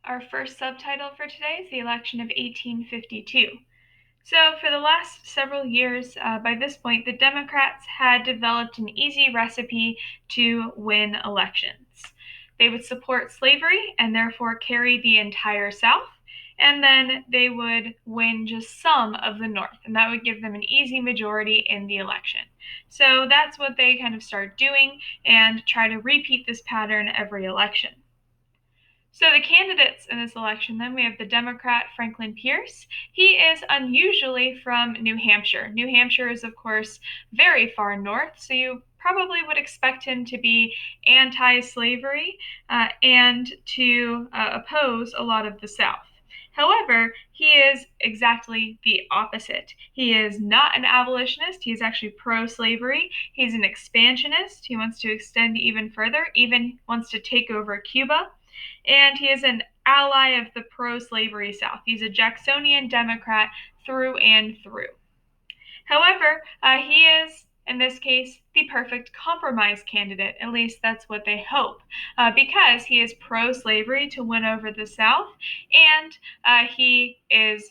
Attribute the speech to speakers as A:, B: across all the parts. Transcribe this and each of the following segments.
A: Our first subtitle for today is the election of 1852. So, for the last several years, by this point, the Democrats had developed an easy recipe to win elections. They would support slavery and therefore carry the entire South, and then they would win just some of the North, and that would give them an easy majority in the election. So, that's what they kind of start doing and try to repeat this pattern every election. So the candidates in this election, then we have the Democrat Franklin Pierce. He is unusually from New Hampshire. New Hampshire is, of course, very far north, so you probably would expect him to be anti-slavery and to oppose a lot of the South. However, he is exactly the opposite. He is not an abolitionist. He is actually pro-slavery. He's an expansionist. He wants to extend even further, even wants to take over Cuba. And he is an ally of the pro-slavery South. He's a Jacksonian Democrat through and through. However, he is, in this case, the perfect compromise candidate. At least that's what they hope, because he is pro-slavery to win over the South, and he is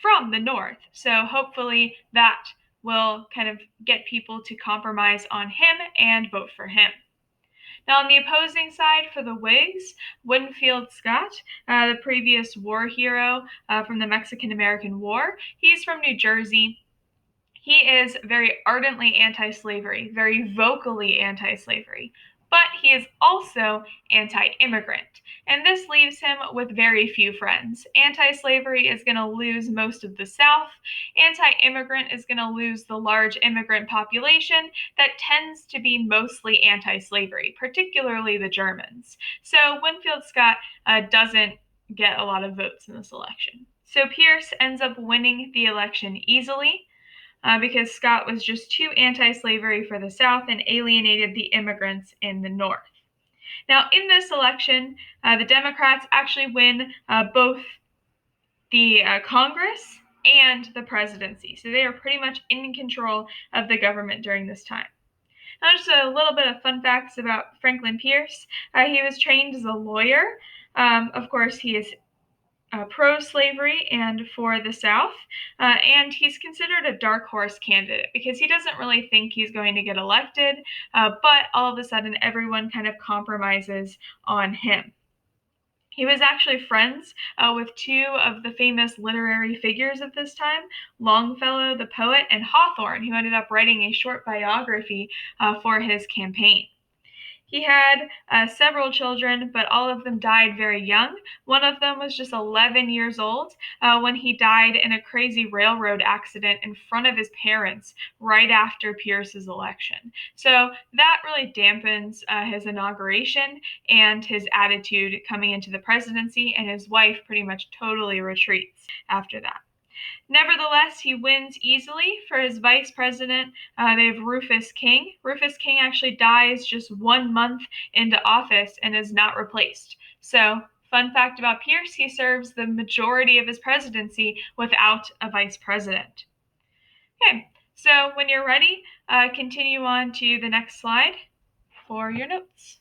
A: from the North. So hopefully that will kind of get people to compromise on him and vote for him. Now, on the opposing side for the Whigs, Winfield Scott, the previous war hero from the Mexican-American War, he's from New Jersey. He is very ardently anti-slavery, very vocally anti-slavery, but he is also anti-immigrant. And this leaves him with very few friends. Anti-slavery is going to lose most of the South. Anti-immigrant is going to lose the large immigrant population that tends to be mostly anti-slavery, particularly the Germans. So Winfield Scott doesn't get a lot of votes in this election. So Pierce ends up winning the election easily. Because Scott was just too anti-slavery for the South and alienated the immigrants in the North. Now, in this election, the Democrats actually win both the Congress and the presidency. So they are pretty much in control of the government during this time. Now, just a little bit of fun facts about Franklin Pierce. He was trained as a lawyer. Of course, he is pro-slavery and for the South, and he's considered a dark horse candidate because he doesn't really think he's going to get elected, but all of a sudden everyone kind of compromises on him. He was actually friends with two of the famous literary figures of this time, Longfellow the poet and Hawthorne, who ended up writing a short biography for his campaign. He had several children, but all of them died very young. One of them was just 11 years old when he died in a crazy railroad accident in front of his parents right after Pierce's election. So that really dampens his inauguration and his attitude coming into the presidency, and his wife pretty much totally retreats after that. Nevertheless, he wins easily. For his vice president, they have Rufus King. Rufus King actually dies just 1 month into office and is not replaced. So, fun fact about Pierce, he serves the majority of his presidency without a vice president. Okay, so when you're ready, continue on to the next slide for your notes.